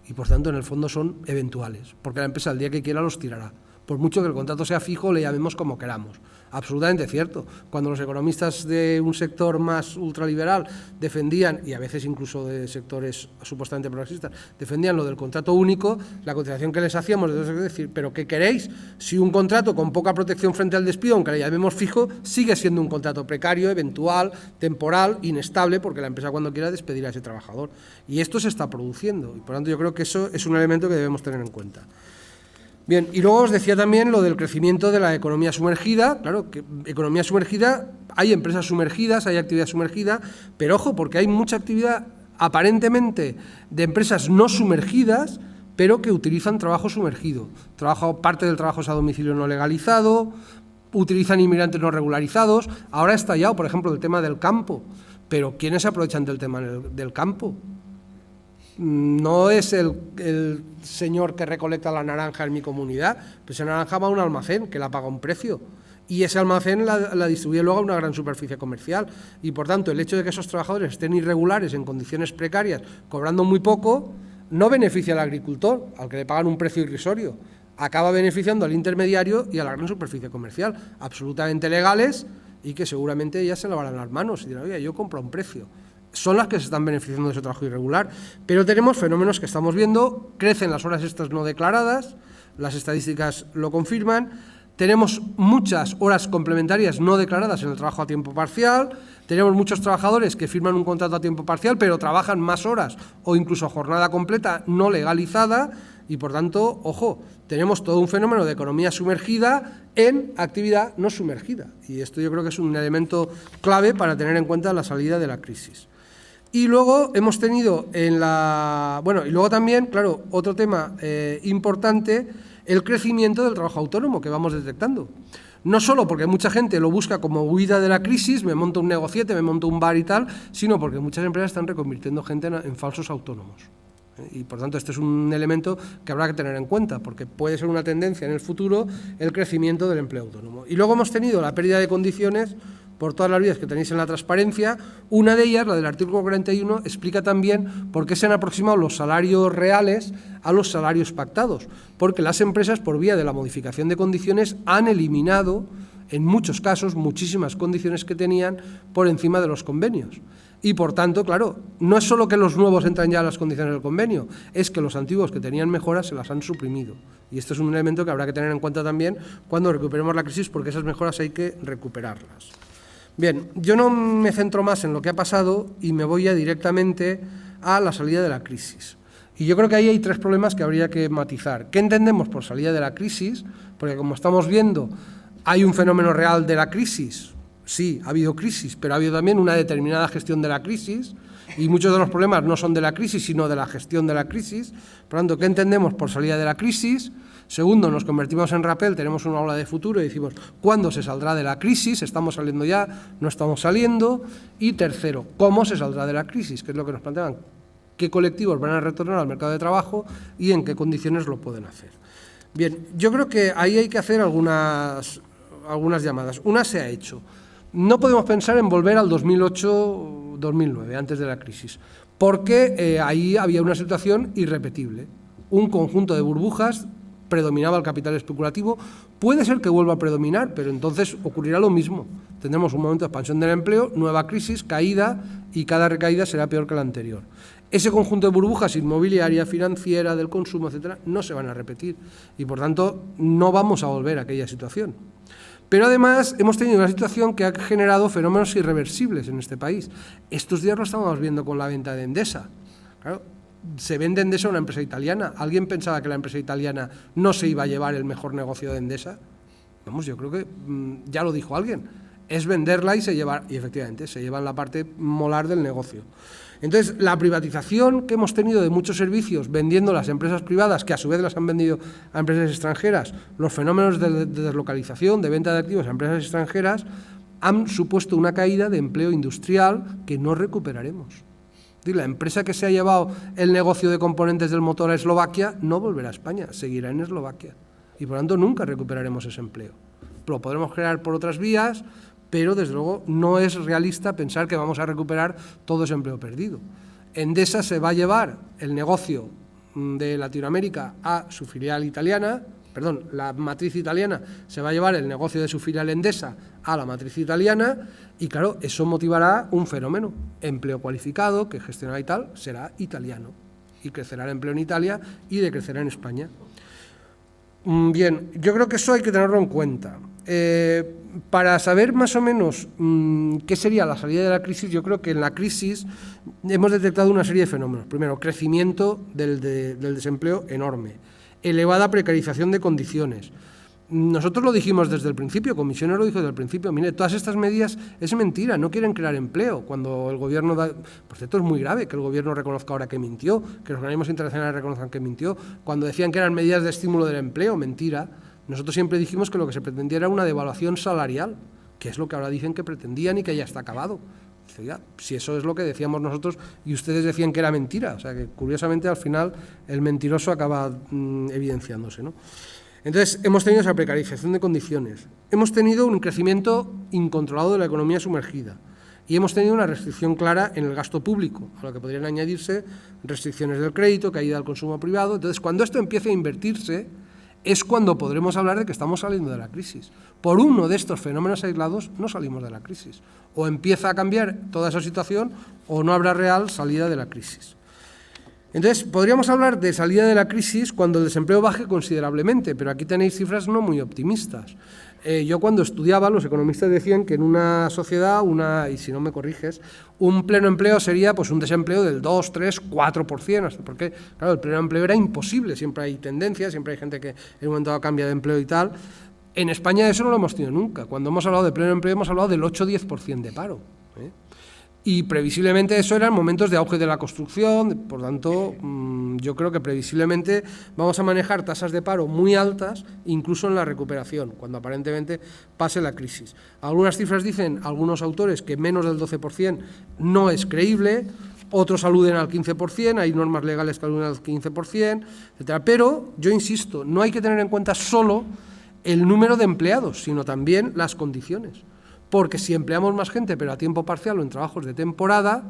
y por tanto en el fondo son eventuales, porque la empresa el día que quiera los tirará. por mucho que el contrato sea fijo, le llamemos como queramos. Absolutamente cierto. Cuando los economistas de un sector más ultraliberal defendían, y a veces incluso de sectores supuestamente progresistas, defendían lo del contrato único, la contestación que les hacíamos es decir, ¿pero qué queréis? Si un contrato con poca protección frente al despido, aunque le llamemos fijo, sigue siendo un contrato precario, eventual, temporal, inestable, porque la empresa cuando quiera despedirá a ese trabajador. Y esto se está produciendo, y por lo tanto yo creo que eso es un elemento que debemos tener en cuenta. Bien, y luego os decía también lo del crecimiento de la economía sumergida. Claro, que economía sumergida, hay empresas sumergidas, hay actividad sumergida, pero ojo, porque hay mucha actividad aparentemente de empresas no sumergidas, pero que utilizan trabajo sumergido. Parte del trabajo es a domicilio no legalizado, utilizan inmigrantes no regularizados. Ahora ha estallado, por ejemplo, el tema del campo, pero ¿quiénes se aprovechan del tema del campo? No es el señor que recolecta la naranja en mi comunidad, pues esa naranja va a un almacén que la paga un precio y ese almacén la distribuye luego a una gran superficie comercial y por tanto el hecho de que esos trabajadores estén irregulares en condiciones precarias, cobrando muy poco, no beneficia al agricultor, al que le pagan un precio irrisorio, acaba beneficiando al intermediario y a la gran superficie comercial, absolutamente legales y que seguramente ya se lavarán las manos y dirán, oye, yo compro a un precio. Son las que se están beneficiando de ese trabajo irregular, pero tenemos fenómenos que estamos viendo, crecen las horas extras no declaradas, las estadísticas lo confirman, tenemos muchas horas complementarias no declaradas en el trabajo a tiempo parcial, tenemos muchos trabajadores que firman un contrato a tiempo parcial pero trabajan más horas o incluso jornada completa no legalizada y por tanto, ojo, tenemos todo un fenómeno de economía sumergida en actividad no sumergida y esto yo creo que es un elemento clave para tener en cuenta la salida de la crisis. Y luego hemos tenido y luego también, claro, otro tema importante, el crecimiento del trabajo autónomo que vamos detectando. No solo porque mucha gente lo busca como huida de la crisis, me monto un negociete, me monto un bar y tal, sino porque muchas empresas están reconvirtiendo gente en falsos autónomos. Y por tanto este es un elemento que habrá que tener en cuenta, porque puede ser una tendencia en el futuro el crecimiento del empleo autónomo. Y luego hemos tenido la pérdida de condiciones por todas las vías que tenéis en la transparencia. Una de ellas, la del artículo 41, explica también por qué se han aproximado los salarios reales a los salarios pactados, porque las empresas, por vía de la modificación de condiciones, han eliminado, en muchos casos, muchísimas condiciones que tenían por encima de los convenios. Y, por tanto, claro, no es solo que los nuevos entran ya a las condiciones del convenio, es que los antiguos que tenían mejoras se las han suprimido. Y esto es un elemento que habrá que tener en cuenta también cuando recuperemos la crisis, porque esas mejoras hay que recuperarlas. Bien, yo no me centro más en lo que ha pasado y me voy ya directamente a la salida de la crisis. Y yo creo que ahí hay tres problemas que habría que matizar. ¿Qué entendemos por salida de la crisis? Porque como estamos viendo, hay un fenómeno real de la crisis. Sí, ha habido crisis, pero ha habido también una determinada gestión de la crisis y muchos de los problemas no son de la crisis, sino de la gestión de la crisis. Por lo tanto, ¿qué entendemos por salida de la crisis? Segundo, nos convertimos en Rappel, tenemos una ola de futuro y decimos, ¿cuándo se saldrá de la crisis? ¿Estamos saliendo ya? ¿No estamos saliendo? Y tercero, ¿cómo se saldrá de la crisis? Que es lo que nos plantean. ¿Qué colectivos van a retornar al mercado de trabajo y en qué condiciones lo pueden hacer? Bien, yo creo que ahí hay que hacer algunas llamadas. Una se ha hecho. No podemos pensar en volver al 2008-2009, antes de la crisis, porque ahí había una situación irrepetible. Un conjunto de burbujas, predominaba el capital especulativo, puede ser que vuelva a predominar, pero entonces ocurrirá lo mismo. Tendremos un momento de expansión del empleo, nueva crisis, caída, y cada recaída será peor que la anterior. Ese conjunto de burbujas inmobiliaria, financiera, del consumo, etcétera, no se van a repetir y, por tanto, no vamos a volver a aquella situación. Pero además hemos tenido una situación que ha generado fenómenos irreversibles en este país. Estos días lo estamos viendo con la venta de Endesa. Claro, se vende Endesa a una empresa italiana. ¿Alguien pensaba que la empresa italiana no se iba a llevar el mejor negocio de Endesa? Vamos, yo creo que ya lo dijo alguien. Es venderla y efectivamente se llevan la parte molar del negocio. Entonces, la privatización que hemos tenido de muchos servicios vendiendo las empresas privadas, que a su vez las han vendido a empresas extranjeras, los fenómenos de deslocalización, de venta de activos a empresas extranjeras, han supuesto una caída de empleo industrial que no recuperaremos. La empresa que se ha llevado el negocio de componentes del motor a Eslovaquia no volverá a España, seguirá en Eslovaquia. Y por lo tanto nunca recuperaremos ese empleo. Lo podremos crear por otras vías, pero desde luego no es realista pensar que vamos a recuperar todo ese empleo perdido. Endesa se va a llevar el negocio de Latinoamérica a su filial italiana, la matriz italiana se va a llevar el negocio de su filial Endesa a la matriz italiana y, claro, eso motivará un fenómeno. Empleo cualificado, que gestionará y tal, será italiano y crecerá el empleo en Italia y decrecerá en España. Bien, yo creo que eso hay que tenerlo en cuenta. Para saber más o menos qué sería la salida de la crisis, yo creo que en la crisis hemos detectado una serie de fenómenos. Primero, crecimiento del desempleo enorme, elevada precarización de condiciones. Nosotros lo dijimos desde el principio, Comisiones lo dijo desde el principio, mire, todas estas medidas es mentira, no quieren crear empleo. Cuando el gobierno da, por cierto, es muy grave que el gobierno reconozca ahora que mintió, que los organismos internacionales reconozcan que mintió. Cuando decían que eran medidas de estímulo del empleo, mentira. Nosotros siempre dijimos que lo que se pretendía era una devaluación salarial, que es lo que ahora dicen que pretendían y que ya está acabado. Si eso es lo que decíamos nosotros y ustedes decían que era mentira, o sea que curiosamente al final el mentiroso acaba evidenciándose, ¿no? Entonces, hemos tenido esa precarización de condiciones, hemos tenido un crecimiento incontrolado de la economía sumergida y hemos tenido una restricción clara en el gasto público, a lo que podrían añadirse restricciones del crédito, caída del consumo privado. Entonces, cuando esto empiece a invertirse, es cuando podremos hablar de que estamos saliendo de la crisis. Por uno de estos fenómenos aislados no salimos de la crisis. O empieza a cambiar toda esa situación o no habrá real salida de la crisis. Entonces, podríamos hablar de salida de la crisis cuando el desempleo baje considerablemente, pero aquí tenéis cifras no muy optimistas. Yo cuando estudiaba, los economistas decían que en una sociedad, y si no me corriges, un pleno empleo sería pues un desempleo del 2, 3, 4%, porque claro, el pleno empleo era imposible, siempre hay tendencias, siempre hay gente que en un momento dado cambia de empleo y tal. En España eso no lo hemos tenido nunca. Cuando hemos hablado de pleno empleo hemos hablado del 8-10% de paro. Y previsiblemente eso eran momentos de auge de la construcción, por tanto, yo creo que previsiblemente vamos a manejar tasas de paro muy altas, incluso en la recuperación, cuando aparentemente pase la crisis. Algunas cifras dicen, algunos autores, que menos del 12% no es creíble, otros aluden al 15%, hay normas legales que aluden al 15%, etcétera. Pero, yo insisto, no hay que tener en cuenta solo el número de empleados, sino también las condiciones. Porque si empleamos más gente, pero a tiempo parcial o en trabajos de temporada,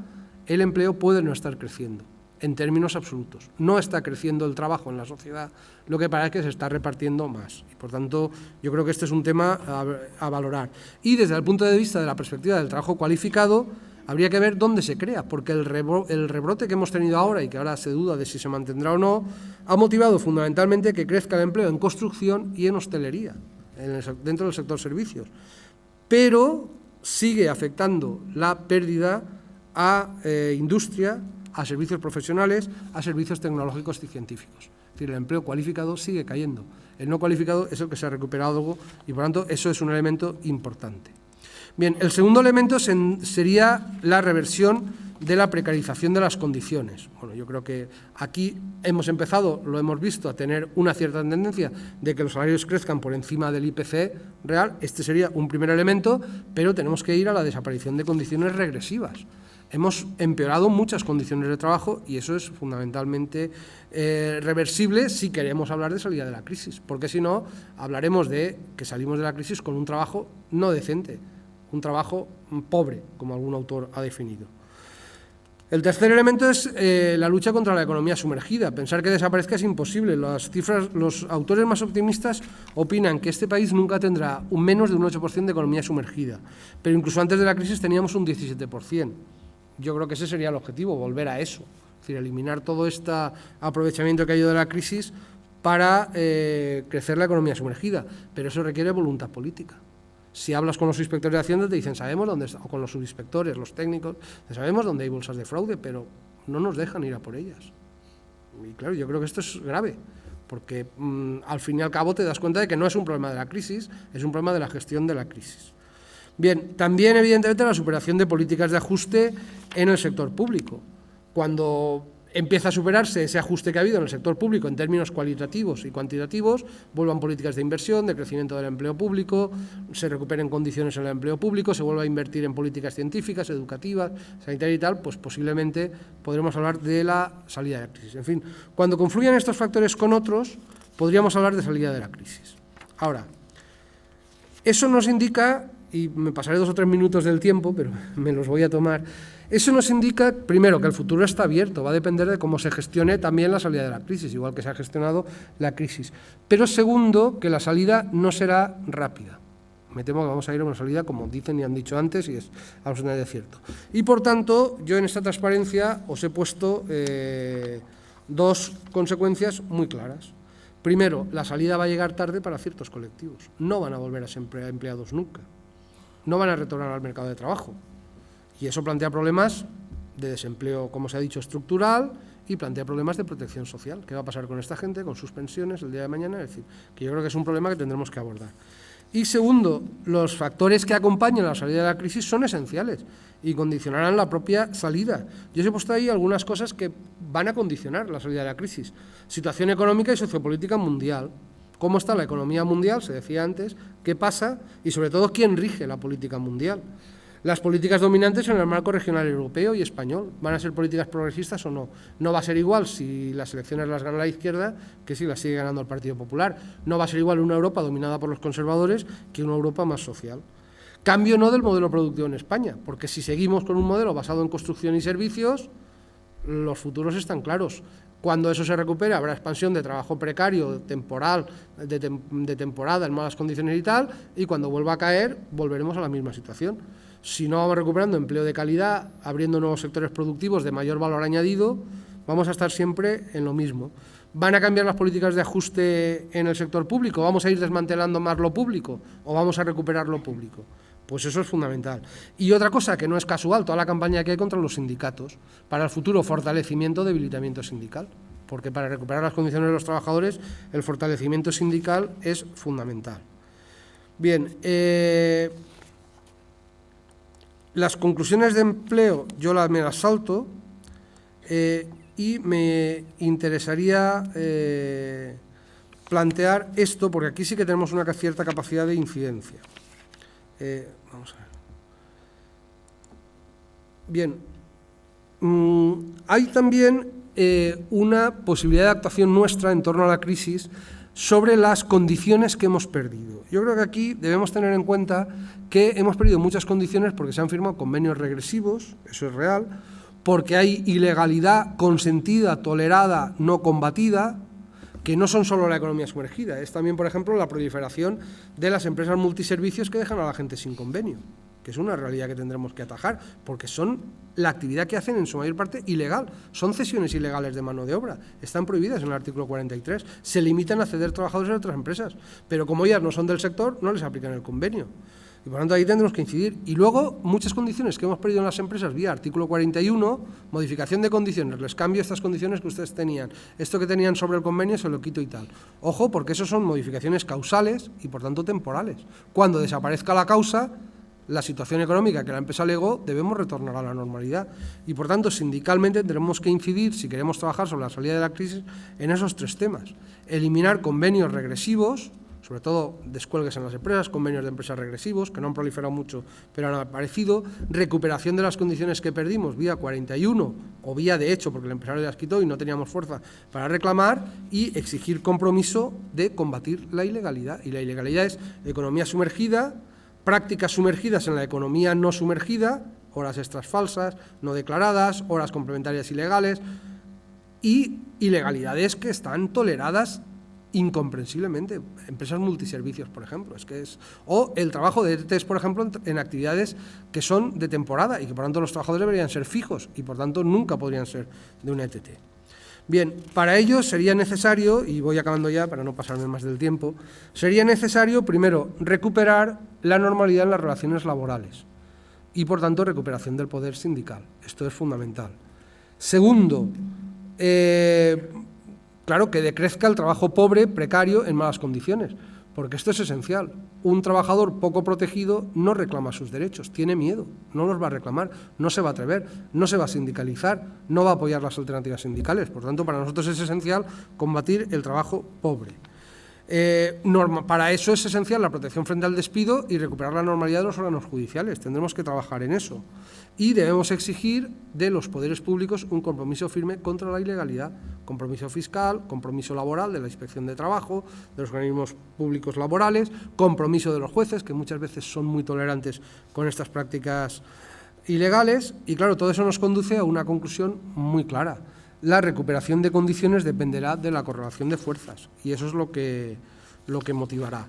el empleo puede no estar creciendo, en términos absolutos. No está creciendo el trabajo en la sociedad, lo que parece que se está repartiendo más. Y por tanto, yo creo que este es un tema a valorar. Y desde el punto de vista de la perspectiva del trabajo cualificado, habría que ver dónde se crea, porque el rebrote que hemos tenido ahora, y que ahora se duda de si se mantendrá o no, ha motivado fundamentalmente que crezca el empleo en construcción y en hostelería, dentro del sector servicios. Pero sigue afectando la pérdida a industria, a servicios profesionales, a servicios tecnológicos y científicos. Es decir, el empleo cualificado sigue cayendo. El no cualificado es el que se ha recuperado algo y, por tanto, eso es un elemento importante. Bien, el segundo elemento sería la reversión de la precarización de las condiciones. Bueno, yo creo que aquí hemos empezado, lo hemos visto, a tener una cierta tendencia de que los salarios crezcan por encima del IPC real. Este sería un primer elemento, pero tenemos que ir a la desaparición de condiciones regresivas. Hemos empeorado muchas condiciones de trabajo y eso es fundamentalmente reversible si queremos hablar de salida de la crisis, porque si no, hablaremos de que salimos de la crisis con un trabajo no decente, un trabajo pobre, como algún autor ha definido. El tercer elemento es la lucha contra la economía sumergida. Pensar que desaparezca es imposible. Las cifras, los autores más optimistas opinan que este país nunca tendrá menos de un 8% de economía sumergida, pero incluso antes de la crisis teníamos un 17%. Yo creo que ese sería el objetivo, volver a eso, es decir, eliminar todo este aprovechamiento que ha ido de la crisis para crecer la economía sumergida, pero eso requiere voluntad política. Si hablas con los inspectores de Hacienda te dicen, sabemos dónde está, o con los subinspectores, los técnicos, sabemos dónde hay bolsas de fraude, pero no nos dejan ir a por ellas. Y claro, yo creo que esto es grave, porque al fin y al cabo te das cuenta de que no es un problema de la crisis, es un problema de la gestión de la crisis. Bien, también evidentemente la superación de políticas de ajuste en el sector público. Cuando empieza a superarse ese ajuste que ha habido en el sector público en términos cualitativos y cuantitativos, vuelvan políticas de inversión, de crecimiento del empleo público, se recuperen condiciones en el empleo público, se vuelva a invertir en políticas científicas, educativas, sanitarias y tal, pues posiblemente podremos hablar de la salida de la crisis. En fin, cuando confluyan estos factores con otros, podríamos hablar de salida de la crisis. Ahora, eso nos indica, y me pasaré 2 o 3 minutos del tiempo, pero me los voy a tomar, Eso nos indica, primero, que el futuro está abierto, va a depender de cómo se gestione también la salida de la crisis, igual que se ha gestionado la crisis. Pero segundo, que la salida no será rápida. Me temo que vamos a ir a una salida, como dicen y han dicho antes, y es absolutamente cierto. Y, por tanto, yo en esta transparencia os he puesto dos consecuencias muy claras. Primero, la salida va a llegar tarde para ciertos colectivos. No van a volver a ser empleados nunca. No van a retornar al mercado de trabajo. Y eso plantea problemas de desempleo, como se ha dicho, estructural, y plantea problemas de protección social. ¿Qué va a pasar con esta gente, con sus pensiones el día de mañana? Es decir, que yo creo que es un problema que tendremos que abordar. Y segundo, los factores que acompañan la salida de la crisis son esenciales y condicionarán la propia salida. Yo os he puesto ahí algunas cosas que van a condicionar la salida de la crisis. Situación económica y sociopolítica mundial. ¿Cómo está la economía mundial? Se decía antes. ¿Qué pasa? Y sobre todo, ¿quién rige la política mundial? Las políticas dominantes en el marco regional europeo y español. ¿Van a ser políticas progresistas o no? No va a ser igual si las elecciones las gana la izquierda que si las sigue ganando el Partido Popular. No va a ser igual una Europa dominada por los conservadores que una Europa más social. Cambio no del modelo productivo en España, porque si seguimos con un modelo basado en construcción y servicios, los futuros están claros. Cuando eso se recupere, habrá expansión de trabajo precario, temporal, de temporada, en malas condiciones y tal, y cuando vuelva a caer, volveremos a la misma situación. Si no vamos recuperando empleo de calidad, abriendo nuevos sectores productivos de mayor valor añadido, vamos a estar siempre en lo mismo. ¿Van a cambiar las políticas de ajuste en el sector público? ¿Vamos a ir desmantelando más lo público o vamos a recuperar lo público? Pues eso es fundamental. Y otra cosa que no es casual, toda la campaña que hay contra los sindicatos. Para el futuro, fortalecimiento, debilitamiento sindical. Porque para recuperar las condiciones de los trabajadores, el fortalecimiento sindical es fundamental. Bien, las conclusiones de empleo yo me las salto y me interesaría plantear esto, porque aquí sí que tenemos una cierta capacidad de incidencia. Vamos a ver. Bien, hay también una posibilidad de actuación nuestra en torno a la crisis sobre las condiciones que hemos perdido. Yo creo que aquí debemos tener en cuenta que hemos perdido muchas condiciones porque se han firmado convenios regresivos, eso es real, porque hay ilegalidad consentida, tolerada, no combatida, que no son solo la economía sumergida, es también, por ejemplo, la proliferación de las empresas multiservicios que dejan a la gente sin convenio, que es una realidad que tendremos que atajar, porque son la actividad que hacen en su mayor parte ilegal, son cesiones ilegales de mano de obra, están prohibidas en el artículo 43, se limitan a ceder trabajadores de otras empresas, pero como ellas no son del sector, no les aplican el convenio. Y por lo tanto ahí tendremos que incidir. Y luego muchas condiciones que hemos perdido en las empresas vía artículo 41, modificación de condiciones, les cambio estas condiciones que ustedes tenían, esto que tenían sobre el convenio se lo quito y tal. Ojo, porque eso son modificaciones causales y por tanto temporales. Cuando desaparezca la causa, la situación económica que la empresa alegó, debemos retornar a la normalidad. Y por tanto, sindicalmente tenemos que incidir, si queremos trabajar sobre la salida de la crisis, en esos tres temas. Eliminar convenios regresivos, sobre todo descuelgues en las empresas, convenios de empresas regresivos, que no han proliferado mucho, pero han aparecido, recuperación de las condiciones que perdimos vía 41, o vía de hecho, porque el empresario las quitó y no teníamos fuerza para reclamar, y exigir compromiso de combatir la ilegalidad. Y la ilegalidad es economía sumergida, prácticas sumergidas en la economía no sumergida, horas extras falsas, no declaradas, horas complementarias ilegales, y ilegalidades que están toleradas incomprensiblemente, empresas multiservicios, por ejemplo, o el trabajo de ETTs, por ejemplo, en actividades que son de temporada y que por tanto los trabajadores deberían ser fijos y por tanto nunca podrían ser de una ETT. Bien, para ello sería necesario, y voy acabando ya para no pasarme más del tiempo, sería necesario primero recuperar la normalidad en las relaciones laborales y por tanto recuperación del poder sindical. Esto es fundamental. Segundo, claro, que decrezca el trabajo pobre, precario, en malas condiciones, porque esto es esencial. Un trabajador poco protegido no reclama sus derechos, tiene miedo, no los va a reclamar, no se va a atrever, no se va a sindicalizar, no va a apoyar las alternativas sindicales. Por tanto, para nosotros es esencial combatir el trabajo pobre. Para eso es esencial la protección frente al despido y recuperar la normalidad de los órganos judiciales. Tendremos que trabajar en eso. Y debemos exigir de los poderes públicos un compromiso firme contra la ilegalidad, compromiso fiscal, compromiso laboral de la Inspección de Trabajo, de los organismos públicos laborales, compromiso de los jueces, que muchas veces son muy tolerantes con estas prácticas ilegales, y claro, todo eso nos conduce a una conclusión muy clara. La recuperación de condiciones dependerá de la correlación de fuerzas, y eso es lo que motivará.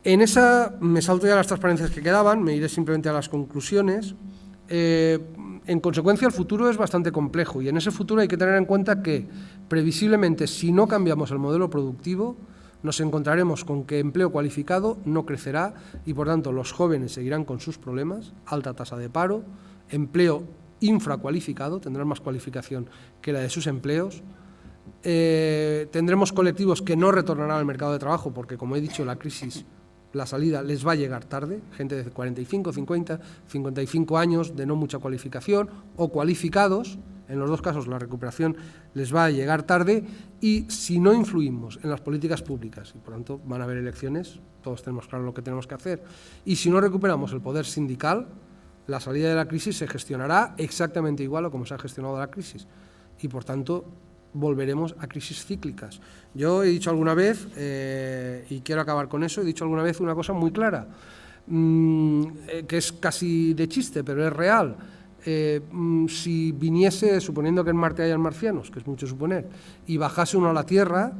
En esa, me salto ya las transparencias que quedaban, me iré simplemente a las conclusiones. En consecuencia, el futuro es bastante complejo, y en ese futuro hay que tener en cuenta que, previsiblemente, si no cambiamos el modelo productivo, nos encontraremos con que empleo cualificado no crecerá y, por tanto, los jóvenes seguirán con sus problemas, alta tasa de paro, empleo infracualificado, tendrán más cualificación que la de sus empleos, tendremos colectivos que no retornarán al mercado de trabajo porque, como he dicho, la crisis, la salida les va a llegar tarde, gente de 45, 50, 55 años de no mucha cualificación o cualificados. En los dos casos la recuperación les va a llegar tarde, y si no influimos en las políticas públicas, y por tanto van a haber elecciones, todos tenemos claro lo que tenemos que hacer, y si no recuperamos el poder sindical, la salida de la crisis se gestionará exactamente igual a como se ha gestionado la crisis, y por tanto volveremos a crisis cíclicas. Yo he dicho alguna vez, y quiero acabar con eso, he dicho alguna vez una cosa muy clara, que es casi de chiste, pero es real. Si viniese, suponiendo que en Marte hayan marcianos, que es mucho suponer, y bajase uno a la Tierra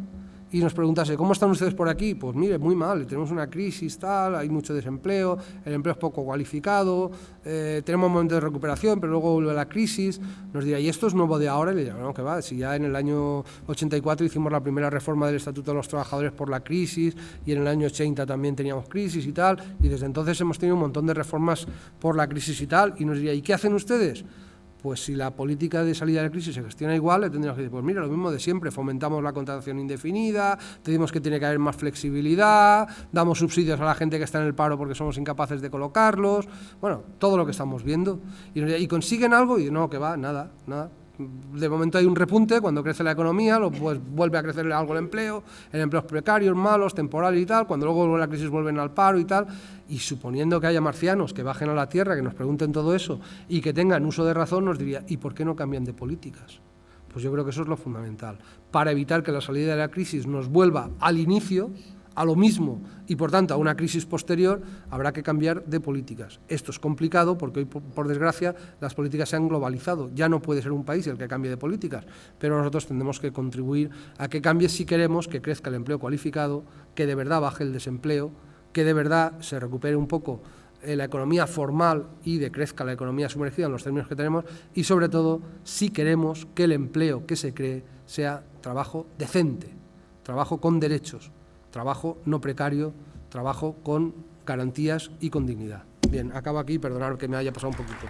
y nos preguntase, ¿cómo están ustedes por aquí? Pues mire, muy mal, tenemos una crisis, tal, hay mucho desempleo, el empleo es poco cualificado, tenemos un momento de recuperación, pero luego vuelve la crisis. Nos dirá, ¿y esto es nuevo de ahora? Y le dirá, no, que va, si ya en el año 84 hicimos la primera reforma del Estatuto de los Trabajadores por la crisis, y en el año 80 también teníamos crisis y tal, y desde entonces hemos tenido un montón de reformas por la crisis y tal, y nos diría, ¿y qué hacen ustedes? Pues si la política de salida de la crisis se gestiona igual, le tendríamos que decir, pues mira, lo mismo de siempre, fomentamos la contratación indefinida, decimos que tiene que haber más flexibilidad, damos subsidios a la gente que está en el paro porque somos incapaces de colocarlos, bueno, todo lo que estamos viendo. ¿Y consiguen algo? Y no, que va, nada. De momento hay un repunte, cuando crece la economía, pues vuelve a crecer algo el empleo es precario, malos, temporal y tal, cuando luego vuelve la crisis vuelven al paro y tal, y suponiendo que haya marcianos que bajen a la Tierra, que nos pregunten todo eso y que tengan uso de razón, nos diría, ¿y por qué no cambian de políticas? Pues yo creo que eso es lo fundamental, para evitar que la salida de la crisis nos vuelva al inicio, a lo mismo, y por tanto a una crisis posterior, habrá que cambiar de políticas. Esto es complicado porque hoy, por desgracia, las políticas se han globalizado. Ya no puede ser un país el que cambie de políticas, pero nosotros tendremos que contribuir a que cambie si queremos que crezca el empleo cualificado, que de verdad baje el desempleo, que de verdad se recupere un poco la economía formal y decrezca la economía sumergida en los términos que tenemos, y sobre todo si queremos que el empleo que se cree sea trabajo decente, trabajo con derechos, trabajo no precario, trabajo con garantías y con dignidad. Bien, acabo aquí, perdonad que me haya pasado un poquito.